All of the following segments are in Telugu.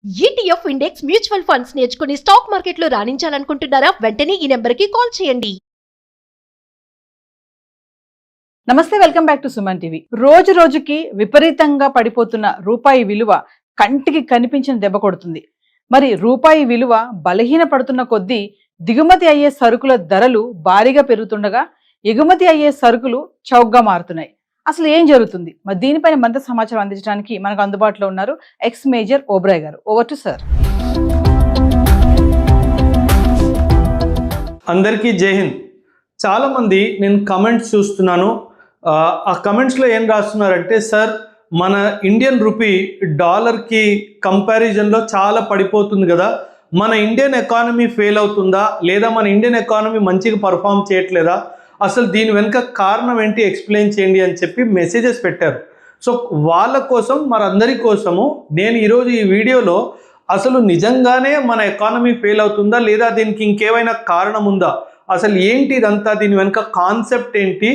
ETF ఇండెక్స్ మ్యూచువల్ ఫండ్స్ నేర్చుకుని స్టాక్ మార్కెట్లో రాణించాలనుకుంటున్నారా? వెంటనే ఈ నెంబర్కి కాల్ చేయండి. నమస్తే, welcome back to Suman TV. రోజు రోజుకి విపరీతంగా పడిపోతున్న రూపాయి విలువ కంటికి కనిపించిన దెబ్బ కొడుతుంది. మరి రూపాయి విలువ బలహీన పడుతున్న కొద్దీ దిగుమతి అయ్యే సరుకుల ధరలు భారీగా పెరుగుతుండగా ఎగుమతి అయ్యే సరుకులు చౌకగా మారుతున్నాయి. అసలు ఏం జరుగుతుంది? మరి దీనిపైన మరింత సమాచారం అందించడానికి మనకు అందుబాటులో ఉన్నారు ఎక్స్ మేజర్ ఓబ్రాయ్ గారు. Over to sir. అందరికీ జై హింద్. చాలామంది నేను కమెంట్స్ చూస్తున్నాను. ఆ కమెంట్స్లో ఏం రాస్తున్నారంటే, సార్ మన ఇండియన్ రూపీ డాలర్కి కంపారిజన్లో చాలా పడిపోతుంది కదా, మన ఇండియన్ ఎకానమీ ఫెయిల్ అవుతుందా, లేదా మన ఇండియన్ ఎకానమీ మంచిగా పర్ఫామ్ చేయట్లేదా, అసలు దీని వెనుక కారణం ఏంటి, ఎక్స్ప్లెయిన్ చేయండి అని చెప్పి మెసేజెస్ పెట్టారు. సో వాళ్ళ కోసం, మనందరి కోసము నేను ఈరోజు ఈ వీడియోలో అసలు నిజంగానే మన ఎకానమీ ఫెయిల్ అవుతుందా, లేదా దీనికి ఇంకేమైనా కారణం ఉందా, అసలు ఏంటి ఇదంతా, దీని వెనుక కాన్సెప్ట్ ఏంటి,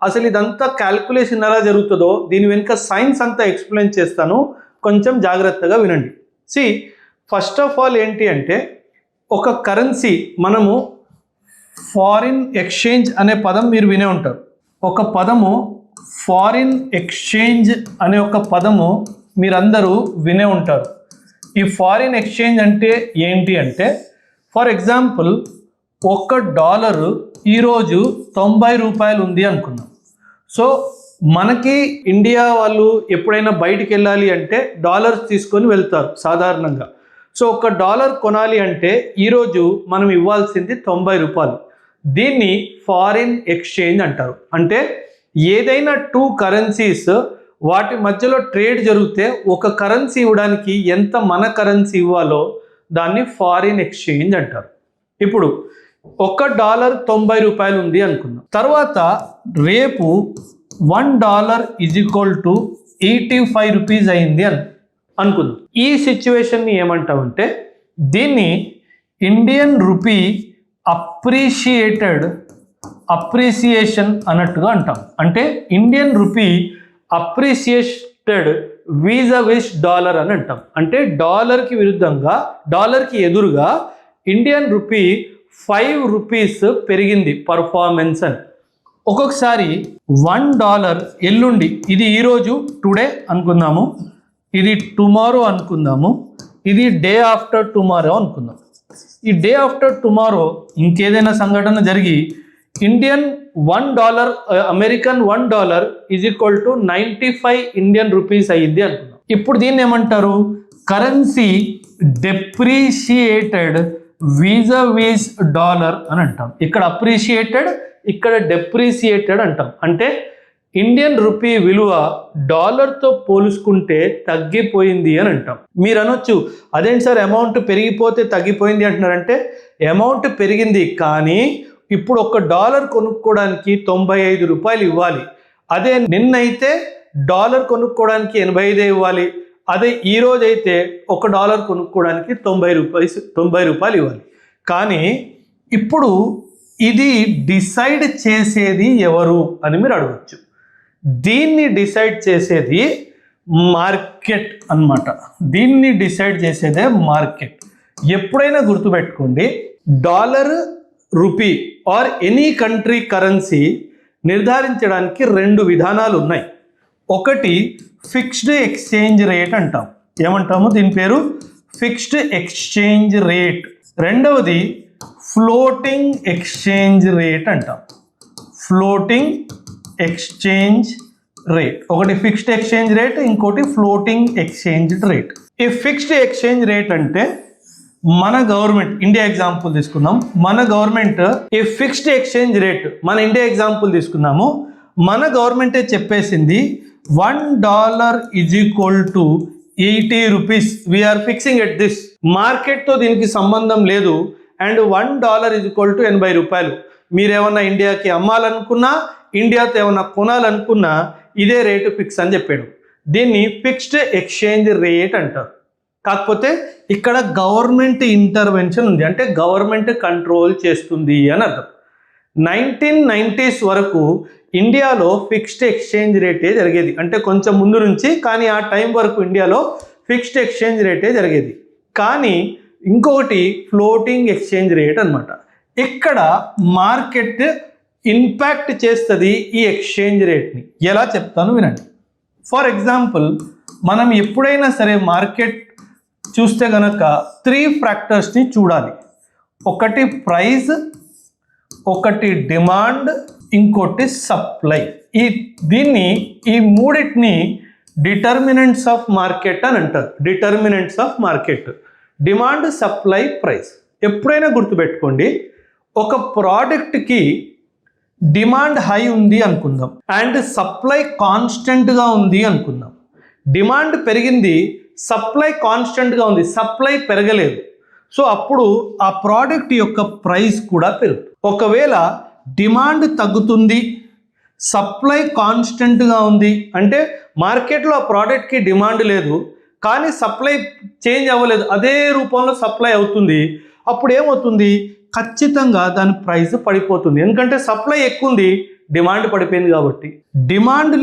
అసలు ఇదంతా క్యాల్కులేషన్ ఎలా జరుగుతుందో దీని వెనుక సైన్స్ అంతా ఎక్స్ప్లెయిన్ చేస్తాను. కొంచెం జాగ్రత్తగా వినండి. ఫస్ట్ ఆఫ్ ఆల్ ఏంటి అంటే, ఒక కరెన్సీ, మనము ఫారిన్ ఎక్స్చేంజ్ అనే పదం మీరు వినే ఉంటారు. ఒక పదము ఫారిన్ ఎక్స్చేంజ్ అనే ఒక పదము మీరందరూ వినే ఉంటారు. ఈ ఫారిన్ ఎక్స్చేంజ్ అంటే ఏంటి అంటే, ఫర్ ఎగ్జాంపుల్ $1 ఈరోజు 90 రూపాయలు ఉంది అనుకుందాం. సో మనకి ఇండియా వాళ్ళు ఎప్పుడైనా బయటికి వెళ్ళాలి అంటే డాలర్స్ తీసుకొని వెళ్తారు సాధారణంగా. సో $1 కొనాలి అంటే ఈరోజు మనం ఇవ్వాల్సింది 90 రూపాయలు. దీన్ని ఫారిన్ ఎక్స్చేంజ్ అంటారు. అంటే ఏదైనా 2 కరెన్సీస్ వాటి మధ్యలో ట్రేడ్ జరిగితే ఒక కరెన్సీ ఇవ్వడానికి ఎంత మన కరెన్సీ ఇవ్వాలో దాన్ని ఫారిన్ ఎక్స్చేంజ్ అంటారు. ఇప్పుడు $1 90 రూపాయలు ఉంది అనుకుందాం. తర్వాత రేపు $1 = 85 రూపీస్ అయింది అనుకుందాం. ఈ సిచ్యువేషన్ని ఏమంటామంటే, దీన్ని ఇండియన్ రూపీ అప్రిసియేషన్ అన్నట్టుగా అంటాం. అంటే ఇండియన్ రూపీ అప్రిసియేటెడ్ వీజవిస్ డాలర్ అని అంటాం. అంటే డాలర్కి విరుద్ధంగా, డాలర్కి ఎదురుగా ఇండియన్ రూపీ 5 రూపీస్ పెరిగింది పర్ఫార్మెన్స్ అని. ఒక్కొక్కసారి $1 ఎల్లుండి, ఇది ఈరోజు టుడే అనుకుందాము, ఇది టుమారో అనుకుందాము, ఇది డే ఆఫ్టర్ టుమారో అనుకుందాం. ఈ డే ఆఫ్టర్ టుమారో ఇంకేదైనా సంఘటన జరిగి ఇండియన్ $1 అమెరికన్ $1 = 95 ఇండియన్ రూపీస్ అయ్యింది అనుకుందాం. ఇప్పుడు దీన్ని ఏమంటారు? కరెన్సీ డెప్రిషియేటెడ్ వీజవిస్ డాలర్ అని అంటాం. ఇక్కడ అప్రిషియేటెడ్, ఇక్కడ డెప్రిషియేటెడ్ అంటాం. అంటే ఇండియన్ రూపీ విలువ డాలర్తో పోల్చుకుంటే తగ్గిపోయింది అని అంటాం. మీరు అనొచ్చు, అదేంటి సార్ అమౌంట్ పెరిగిపోతే తగ్గిపోయింది అంటున్నారంటే, అమౌంట్ పెరిగింది కానీ ఇప్పుడు $1 కొనుక్కోవడానికి 95 రూపాయలు ఇవ్వాలి. అదే నిన్నైతే డాలర్ కొనుక్కోవడానికి 85 ఇవ్వాలి. అదే ఈరోజు అయితే $1 కొనుక్కోవడానికి 90 రూపాయలు ఇవ్వాలి. కానీ ఇప్పుడు ఇది డిసైడ్ చేసేది ఎవరు అని మీరు అడగచ్చు. దీన్ని డిసైడ్ చేసేది మార్కెట్ అన్నమాట. దీన్ని డిసైడ్ చేసేదే మార్కెట్. ఎప్పుడైనా గుర్తుపెట్టుకోండి, dollar, rupee or any country currency నిర్ధారించడానికి 2 విధానాలు ఉన్నాయి. ఒకటి ఫిక్స్డ్ ఎక్స్చేంజ్ రేట్ అంటాం. ఏమంటాము? దీని పేరు ఫిక్స్డ్ ఎక్స్చేంజ్ రేట్. రెండవది ఫ్లోటింగ్ ఎక్స్చేంజ్ రేట్ అంటాం. Floating exchange rate. ఒకటి ఫిక్స్డ్ ఎక్స్చేంజ్ రేట్, ఇంకోటి ఫ్లోటింగ్ ఎక్స్చేంజ్ రేట్. ఈ ఫిక్స్డ్ ఎక్స్చేంజ్ రేట్ అంటే మన గవర్నమెంట్, ఇండియా ఎగ్జాంపుల్ తీసుకుందాం. మన గవర్నమెంట్ ఈ ఫిక్స్డ్ ఎక్స్చేంజ్ రేట్, మన ఇండియా ఎగ్జాంపుల్ తీసుకుందాము, మన గవర్నమెంటే చెప్పేసింది $1 = 80 rupees. We're fixing at this. మార్కెట్తో దీనికి సంబంధం లేదు. అండ్ $1 = 80 రూపాయలు. మీరేమన్నా ఇండియాకి అమ్మాలనుకున్నా, ఇండియాతో ఏమన్నా కొనాలనుకున్నా ఇదే రేటు ఫిక్స్ అని చెప్పాడు. దీన్ని ఫిక్స్డ్ ఎక్స్చేంజ్ రేట్ అంటారు. కాకపోతే ఇక్కడ గవర్నమెంట్ ఇంటర్వెన్షన్ ఉంది, అంటే గవర్నమెంట్ కంట్రోల్ చేస్తుంది అని అర్థం. 1990s వరకు ఇండియాలో ఫిక్స్డ్ ఎక్స్చేంజ్ రేటే జరిగేది. అంటే కొంచెం ముందు నుంచి, కానీ ఆ టైం వరకు ఇండియాలో ఫిక్స్డ్ ఎక్స్చేంజ్ రేటే జరిగేది. కానీ ఇంకొకటి ఫ్లోటింగ్ ఎక్స్చేంజ్ రేట్ అన్నమాట. ఇక్కడ మార్కెట్ ఇంపాక్ట్ చేస్తుంది ఈ ఎక్స్చేంజ్ రేట్ని. ఎలా చెప్తాను వినండి. ఫర్ ఎగ్జాంపుల్, మనం ఎప్పుడైనా సరే మార్కెట్ చూస్తే కనుక 3 ఫ్యాక్టర్స్ని చూడాలి. ఒకటి ప్రైస్, ఒకటి డిమాండ్, ఇంకోటి సప్లై. ఈ మూడింటిని డిటర్మినెంట్స్ ఆఫ్ మార్కెట్ అని అంటారు. Determinants of market demand, supply, price. ఎప్పుడైనా గుర్తుపెట్టుకోండి, ఒక ప్రోడక్ట్కి డిమాండ్ హై ఉంది అనుకుందాం అండ్ సప్లై కాన్స్టెంట్గా ఉంది అనుకుందాం. డిమాండ్ పెరిగింది, సప్లై కాన్స్టెంట్గా ఉంది, సప్లై పెరగలేదు. సో అప్పుడు ఆ ప్రోడక్ట్ యొక్క ప్రైస్ కూడా పెరుగుతుంది. ఒకవేళ డిమాండ్ తగ్గుతుంది, సప్లై కాన్స్టెంట్గా ఉంది అంటే మార్కెట్లో ఆ ప్రోడక్ట్కి డిమాండ్ లేదు కానీ సప్లై చేంజ్ అవ్వలేదు, అదే రూపంలో సప్లై అవుతుంది. అప్పుడు ఏమవుతుంది, ఖచ్చితంగా దాని ప్రైస్ పడిపోతుంది. ఎందుకంటే సప్లై ఎక్కువ ఉంది, డిమాండ్ పడిపోయింది కాబట్టి. డిమాండ్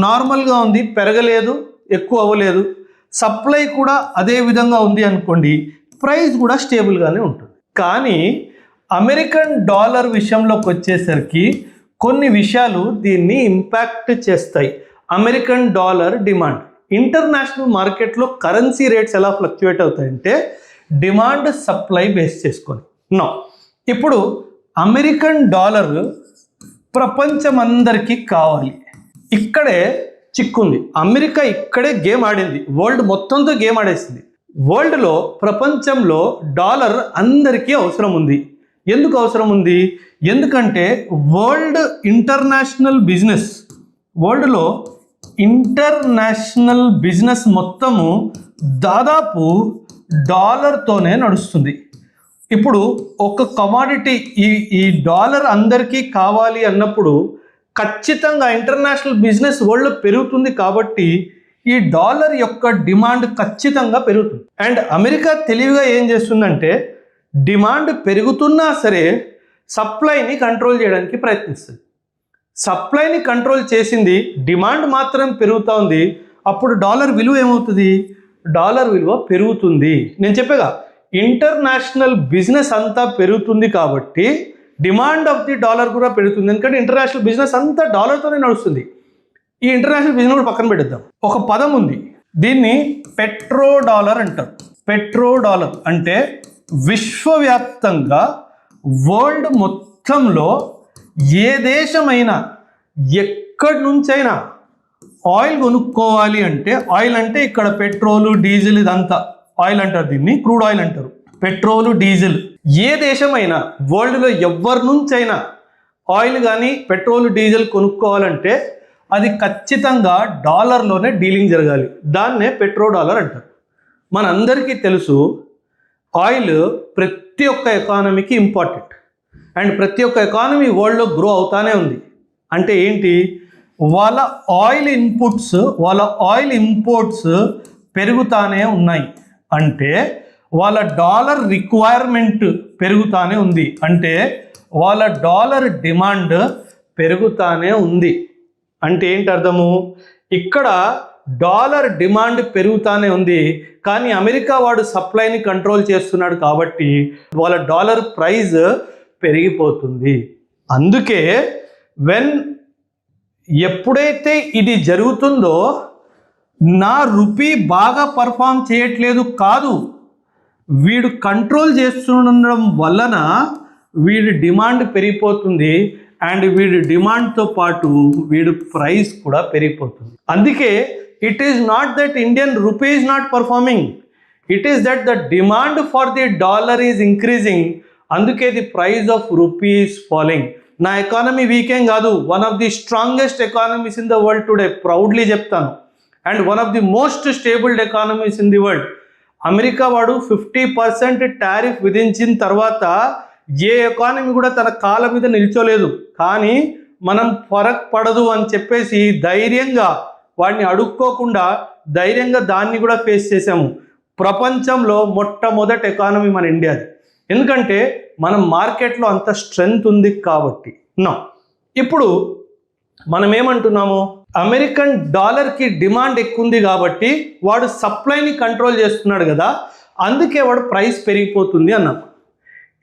నార్మల్గా ఉంది, పెరగలేదు, ఎక్కువ అవ్వలేదు, సప్లై కూడా అదే విధంగా ఉంది అనుకోండి, ప్రైస్ కూడా స్టేబుల్గానే ఉంటుంది. కానీ అమెరికన్ డాలర్ విషయంలోకి వచ్చేసరికి కొన్ని విషయాలు దీన్ని ఇంపాక్ట్ చేస్తాయి. అమెరికన్ డాలర్ డిమాండ్, ఇంటర్నేషనల్ మార్కెట్లో కరెన్సీ రేట్స్ ఎలా ఫ్లక్చువేట్ అవుతాయంటే డిమాండ్ సప్లై బేస్ చేసుకొని. ఇప్పుడు అమెరికన్ డాలర్ ప్రపంచమందరికీ కావాలి, ఇక్కడే చిక్కుంది. అమెరికా ఇక్కడే గేమ్ ఆడింది, వరల్డ్ మొత్తంతో గేమ్ ఆడేసింది. వరల్డ్లో, ప్రపంచంలో డాలర్ అందరికీ అవసరం ఉంది. ఎందుకు అవసరం ఉంది? ఎందుకంటే వరల్డ్లో ఇంటర్నేషనల్ బిజినెస్ మొత్తము దాదాపు డాలర్తోనే నడుస్తుంది. ఇప్పుడు ఒక కమాడిటీ ఈ డాలర్ అందరికీ కావాలి అన్నప్పుడు ఖచ్చితంగా ఇంటర్నేషనల్ బిజినెస్ వరల్డ్లో పెరుగుతుంది కాబట్టి ఈ డాలర్ యొక్క డిమాండ్ ఖచ్చితంగా పెరుగుతుంది. అండ్ అమెరికా తెలివిగా ఏం చేస్తుందంటే డిమాండ్ పెరుగుతున్నా సరే సప్లైని కంట్రోల్ చేయడానికి ప్రయత్నిస్తుంది. సప్లైని కంట్రోల్ చేసింది, డిమాండ్ మాత్రం పెరుగుతూ ఉంది. అప్పుడు డాలర్ విలువ ఏమవుతుంది? డాలర్ విలువ పెరుగుతుంది. నేను చెప్పేగా ఇంటర్నేషనల్ బిజినెస్ అంతా పెరుగుతుంది కాబట్టి డిమాండ్ ఆఫ్ ది డాలర్ కూడా పెరుగుతుంది. ఎందుకంటే ఇంటర్నేషనల్ బిజినెస్ అంతా డాలర్తోనే నడుస్తుంది. ఈ ఇంటర్నేషనల్ బిజినెస్ కూడా పక్కన పెట్టేద్దాం. ఒక పదం ఉంది, దీన్ని పెట్రో డాలర్ అంటారు. పెట్రో డాలర్ అంటే విశ్వవ్యాప్తంగా వరల్డ్ మొత్తంలో ఏ దేశమైనా ఎక్కడి నుంచైనా ఆయిల్ కొనుక్కోవాలి అంటే, ఆయిల్ అంటే ఇక్కడ పెట్రోలు, డీజిల్, ఇదంతా ఆయిల్ అంటారు, దీన్ని క్రూడ్ ఆయిల్ అంటారు. పెట్రోలు, డీజిల్ ఏ దేశమైనా వరల్డ్లో ఎవరి నుంచైనా ఆయిల్ కానీ పెట్రోల్, డీజిల్ కొనుక్కోవాలంటే అది ఖచ్చితంగా డాలర్లోనే డీలింగ్ జరగాలి. దాన్నే పెట్రో డాలర్ అంటారు. మనందరికీ తెలుసు ఆయిల్ ప్రతి ఒక్క ఎకానమీకి ఇంపార్టెంట్ అండ్ ప్రతి ఒక్క ఎకానమీ వరల్డ్లో గ్రో అవుతానే ఉంది. అంటే ఏంటి? వాళ్ళ ఆయిల్ ఇన్పుట్స్, వాళ్ళ ఆయిల్ ఇంపోర్ట్స్ పెరుగుతానే ఉన్నాయి. అంటే వాళ్ళ డాలర్ రిక్వైర్మెంట్ పెరుగుతానే ఉంది. అంటే వాళ్ళ డాలర్ డిమాండ్ పెరుగుతానే ఉంది. అంటే ఏంటి అర్థము? ఇక్కడ డాలర్ డిమాండ్ పెరుగుతానే ఉంది కానీ అమెరికా వాడు సప్లైని కంట్రోల్ చేస్తున్నాడు కాబట్టి వాళ్ళ డాలర్ ప్రైస్ పెరిగిపోతుంది. అందుకే ఎప్పుడైతే ఇది జరుగుతుందో నా రూపీ బాగా పర్ఫామ్ చేయట్లేదు కాదు, వీడు కంట్రోల్ చేస్తుండడం వలన వీడి డిమాండ్ పెరిగిపోతుంది అండ్ వీడి డిమాండ్తో పాటు వీడి ప్రైస్ కూడా పెరిగిపోతుంది. అందుకే it is not that Indian rupee is not performing, it is that the demand for the dollar is increasing. అందుకే the price of rupee is following. నా ఎకానమీ వీకేం కాదు, one of the strongest economies in the world today, proudly చెప్తాను. And one of the most stabled economies in the world. America వాడు 50% టారిఫ్ విధించిన తర్వాత ఏ ఎకానమీ కూడా తన కాళ్ళ మీద నిల్చోలేదు. కానీ మనం ఫరక్ పడదు అని చెప్పేసి ధైర్యంగా వాడిని అడుక్కోకుండా ధైర్యంగా దాన్ని కూడా ఫేస్ చేసాము. ప్రపంచంలో మొట్టమొదటి ఎకానమీ మన ఇండియాది. ఎందుకంటే మనం మార్కెట్లో అంత స్ట్రెంగ్త్ ఉంది కాబట్టి. ఇప్పుడు మనం ఏమంటున్నాము? అమెరికన్ డాలర్కి డిమాండ్ ఎక్కువ ఉంది కాబట్టి వాడు సప్లైని కంట్రోల్ చేస్తున్నాడు కదా, అందుకే వాడు ప్రైస్ పెరిగిపోతుంది అన్నాం.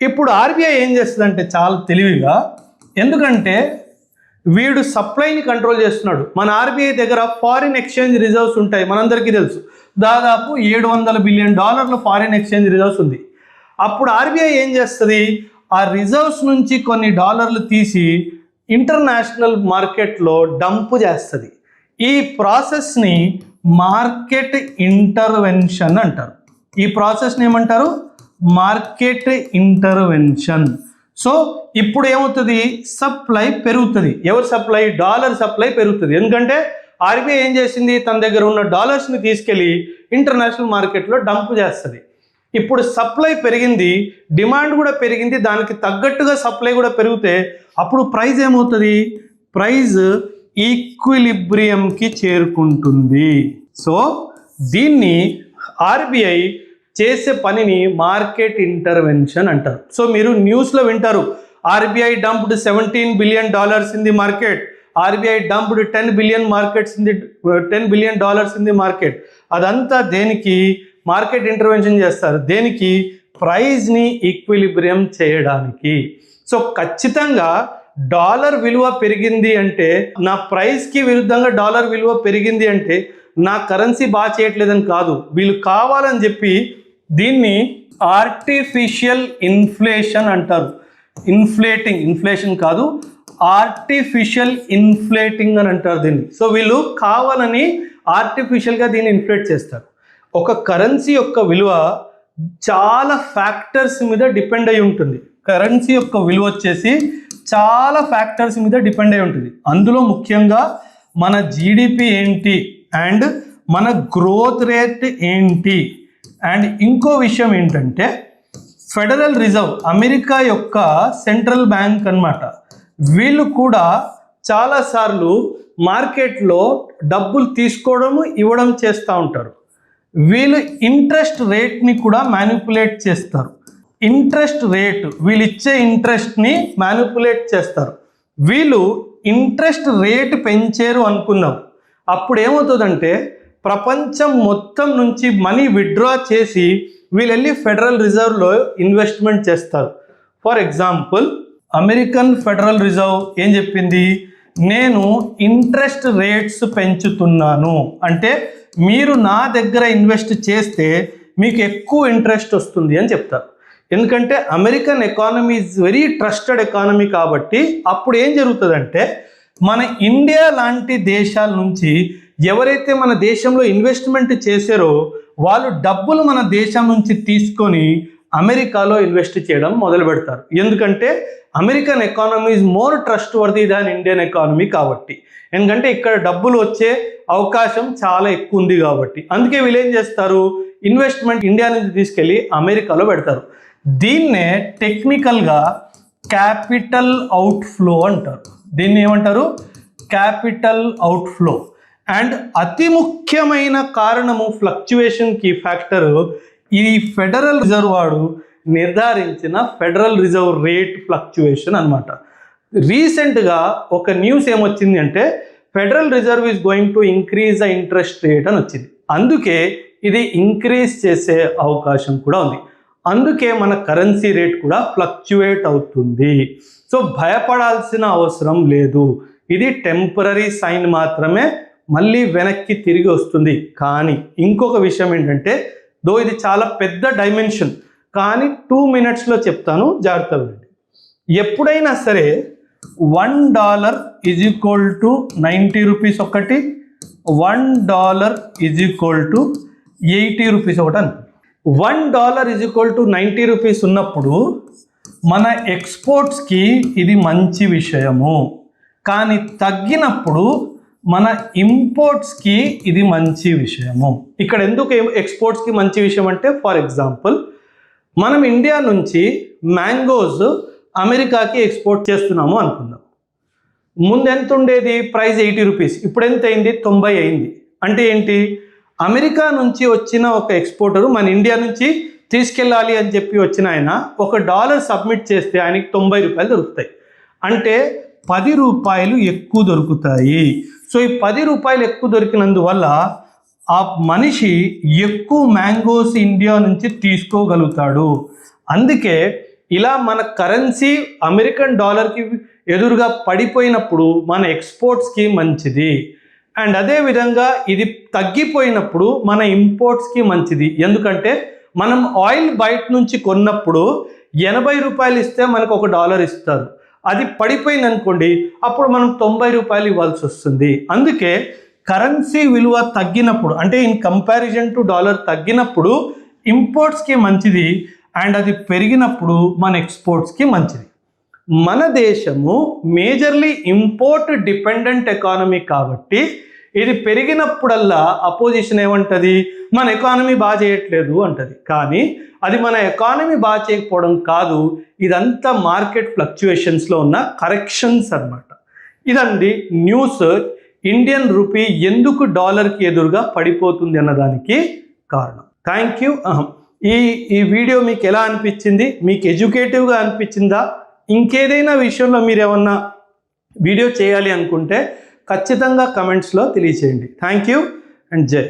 ఇప్పుడు ఆర్బీఐ ఏం చేస్తుందంటే చాలా తెలివిగా, ఎందుకంటే వీడు సప్లైని కంట్రోల్ చేస్తున్నాడు. మన ఆర్బీఐ దగ్గర ఫారిన్ ఎక్స్చేంజ్ రిజర్వ్స్ ఉంటాయి, మనందరికీ తెలుసు. దాదాపు $700 బిలియన్ ఫారిన్ ఎక్స్చేంజ్ రిజర్వ్స్ ఉంది. అప్పుడు ఆర్బీఐ ఏం చేస్తుంది, ఆ రిజర్వ్స్ నుంచి కొన్ని డాలర్లు తీసి ఇంటర్నేషనల్ మార్కెట్లో డంప్ చేస్తుంది. ఈ ప్రాసెస్ని మార్కెట్ ఇంటర్వెన్షన్ అంటారు. ఈ ప్రాసెస్ని ఏమంటారు, మార్కెట్ ఇంటర్వెన్షన్. సో ఇప్పుడు ఏమవుతుంది, సప్లై పెరుగుతుంది. ఎవరు సప్లై, డాలర్ సప్లై పెరుగుతుంది. ఎందుకంటే ఆర్బీఐ ఏం చేసింది, తన దగ్గర ఉన్న డాలర్స్ని తీసుకెళ్ళి ఇంటర్నేషనల్ మార్కెట్లో డంప్ చేస్తుంది. ఇప్పుడు సప్లై పెరిగింది, డిమాండ్ కూడా పెరిగింది, దానికి తగ్గట్టుగా సప్లై కూడా పెరిగితే అప్పుడు ప్రైస్ ఏమవుతుంది, ప్రైస్ ఈక్విలిబ్రియంకి చేరుకుంటుంది. సో దీన్ని ఆర్బీఐ చేసే పనిని మార్కెట్ ఇంటర్వెన్షన్ అంటారు. సో మీరు న్యూస్లో వింటారు, RBI dumped $17 billion in the market, RBI dumped $10 billion in the market. అదంతా దేనికి, మార్కెట్ ఇంటర్వెన్షన్ చేస్తారు. దేనికి, ప్రైస్ని ఈక్విలిబ్రియం చేయడానికి. సో ఖచ్చితంగా డాలర్ విలువ పెరిగింది అంటే, నా ప్రైస్కి విరుద్ధంగా డాలర్ విలువ పెరిగింది అంటే నా కరెన్సీ బాగా చేయట్లేదని కాదు, వీళ్ళు కావాలని చెప్పి దీన్ని ఆర్టిఫిషియల్ ఇన్ఫ్లేషన్ అంటారు. ఇన్ఫ్లేషన్ కాదు, ఆర్టిఫిషియల్ ఇన్ఫ్లేటింగ్ అని అంటారు దీన్ని. సో వీళ్ళు కావాలని ఆర్టిఫిషియల్గా దీన్ని ఇన్ఫ్లేట్ చేస్తారు. ఒక కరెన్సీ యొక్క విలువ చాలా ఫ్యాక్టర్స్ మీద డిపెండ్ అయి ఉంటుంది. కరెన్సీ యొక్క విలువ వచ్చేసి చాలా ఫ్యాక్టర్స్ మీద డిపెండ్ అయి ఉంటుంది. అందులో ముఖ్యంగా మన జీడిపి ఏంటి, అండ్ మన గ్రోత్ రేట్ ఏంటి, అండ్ ఇంకో విషయం ఏంటంటే ఫెడరల్ రిజర్వ్, అమెరికా యొక్క సెంట్రల్ బ్యాంక్ అన్నమాట. వీళ్ళు కూడా చాలాసార్లు మార్కెట్లో డబ్బులు తీసుకోవడము ఇవ్వడం చేస్తూ ఉంటారు. వీళ్ళు ఇంట్రెస్ట్ రేట్ని కూడా మ్యానిపులేట్ చేస్తారు. ఇంట్రెస్ట్ రేట్, వీళ్ళు ఇచ్చే ఇంట్రెస్ట్ని మ్యానిపులేట్ చేస్తారు. వీళ్ళు ఇంట్రెస్ట్ రేట్ పెంచారు అనుకుందాం, అప్పుడు ఏమవుతుందంటే ప్రపంచం మొత్తం నుంచి మనీ విత్డ్రా చేసి వీళ్ళు వెళ్ళి ఫెడరల్ రిజర్వ్లో ఇన్వెస్ట్మెంట్ చేస్తారు. For example, American federal reserve ఏం చెప్పింది, నేను ఇంట్రెస్ట్ రేట్స్ పెంచుతున్నాను అంటే మీరు నా దగ్గర ఇన్వెస్ట్ చేస్తే మీకు ఎక్కువ ఇంట్రెస్ట్ వస్తుంది అని చెప్తారు. ఎందుకంటే American economy is very trusted economy కాబట్టి అప్పుడు ఏం జరుగుతుందంటే మన ఇండియా లాంటి దేశాల నుంచి ఎవరైతే మన దేశంలో ఇన్వెస్ట్మెంట్ చేశారో వాళ్ళు డబ్బులు మన దేశం నుంచి తీసుకొని అమెరికాలో ఇన్వెస్ట్ చేయడం మొదలు పెడతారు. ఎందుకంటే American economy is more trust worthy than Indian economy కాబట్టి. ఎందుకంటే ఇక్కడ డబ్బులు వచ్చే అవకాశం చాలా ఎక్కువ ఉంది కాబట్టి. అందుకే వీళ్ళు ఏం చేస్తారు, ఇన్వెస్ట్మెంట్ ఇండియా నుంచి తీసుకెళ్ళి అమెరికాలో పెడతారు. దీన్నే టెక్నికల్గా క్యాపిటల్ అవుట్ఫ్లో అంటారు. దీన్ని ఏమంటారు, క్యాపిటల్ అవుట్ఫ్లో. అండ్ అతి ముఖ్యమైన కారణము ఫ్లక్చువేషన్కి ఫ్యాక్టరు ఈ ఫెడరల్ రిజర్వ్ వాడు నిర్ధారించిన ఫెడరల్ రిజర్వ్ రేట్ ఫ్లక్చువేషన్ అనమాట. రీసెంట్గా ఒక న్యూస్ ఏమొచ్చింది అంటే federal reserve is going to increase the interest rate అని వచ్చింది. అందుకే ఇది ఇంక్రీజ్ చేసే అవకాశం కూడా ఉంది. అందుకే మన కరెన్సీ రేట్ కూడా ఫ్లక్చువేట్ అవుతుంది. సో భయపడాల్సిన అవసరం లేదు, ఇది టెంపరరీ సైన్ మాత్రమే, మళ్ళీ వెనక్కి తిరిగి వస్తుంది. కానీ ఇంకొక విషయం ఏంటంటే, దో ఇది చాలా పెద్ద డైమెన్షన్, కానీ 2 minutesలో చెప్తాను, జాగ్రత్తగా వినండి. ఎప్పుడైనా సరే $1 ఈజ్ ఈక్వల్ టు 90 రూపీస్ ఒకటి, $1 ఈజ్ ఈక్వల్ టు 80 రూపీస్ ఒకటి అని. $1 ఈజ్ ఈక్వల్ టు 90 రూపీస్ ఉన్నప్పుడు మన ఎక్స్పోర్ట్స్కి ఇది మంచి విషయము. కానీ తగ్గినప్పుడు మన ఇంపోర్ట్స్కి ఇది మంచి విషయము. ఇక్కడ ఎందుకు ఎక్స్పోర్ట్స్కి మంచి విషయం అంటే, ఫర్ ఎగ్జాంపుల్ మనం ఇండియా నుంచి మ్యాంగోస్ అమెరికాకి ఎక్స్పోర్ట్ చేస్తున్నాము అనుకుందాం. ముందు ఎంత ఉండేది ప్రైస్ 80 రూపీస్, ఇప్పుడు ఎంత అయింది 90 అయింది. అంటే ఏంటి, అమెరికా నుంచి వచ్చిన ఒక ఎక్స్పోర్టరు మన ఇండియా నుంచి తీసుకెళ్ళాలి అని చెప్పి వచ్చిన ఆయన $1 సబ్మిట్ చేస్తే ఆయనకి 90 రూపాయలు దొరుకుతాయి. అంటే 10 రూపాయలు ఎక్కువ దొరుకుతాయి. సో ఈ 10 రూపాయలు ఎక్కువ దొరికినందువల్ల ఆ మనిషి ఎక్కువ మ్యాంగోస్ ఇండియా నుంచి తీసుకోగలుగుతాడు. అందుకే ఇలా మన కరెన్సీ అమెరికన్ డాలర్కి ఎదురుగా పడిపోయినప్పుడు మన ఎక్స్పోర్ట్స్కి మంచిది. అండ్ అదేవిధంగా ఇది తగ్గిపోయినప్పుడు మన ఇంపోర్ట్స్కి మంచిది. ఎందుకంటే మనం ఆయిల్ బయట నుంచి కొన్నప్పుడు 80 రూపాయలు ఇస్తే మనకు $1 ఇస్తారు. అది పడిపోయింది అనుకోండి, అప్పుడు మనం 90 రూపాయలు ఇవ్వాల్సి వస్తుంది. అందుకే కరెన్సీ విలువ తగ్గినప్పుడు, అంటే ఇన్ కంపారిజన్ టు డాలర్ తగ్గినప్పుడు ఇంపోర్ట్స్కి మంచిది, అండ్ అది పెరిగినప్పుడు మన ఎక్స్పోర్ట్స్కి మంచిది. మన దేశము మేజర్లీ ఇంపోర్ట్ డిపెండెంట్ ఎకానమీ కాబట్టి ఇది పెరిగినప్పుడల్లా అపోజిషన్ ఏమంటుంది, మన ఎకానమీ బాగా చేయట్లేదు అంటది. కానీ అది మన ఎకానమీ బాగా చేయకపోవడం కాదు, ఇదంతా మార్కెట్ ఫ్లక్చుయేషన్స్లో ఉన్న కరెక్షన్స్ అన్నమాట. ఇదండి న్యూస్. ఇండియన్ రూపీ ఎందుకు డాలర్కి ఎదురుగా పడిపోతుంది అన్నదానికి కారణం. Thank you. ఈ వీడియో మీకు ఎలా అనిపించింది? మీకు ఎడ్యుకేటివ్గా అనిపించిందా? ఇంకేదైనా విషయంలో మీరు ఏమన్నా వీడియో చేయాలి అనుకుంటే ఖచ్చితంగా కమెంట్స్లో తెలియచేయండి. థ్యాంక్ యూ అండ్ జై.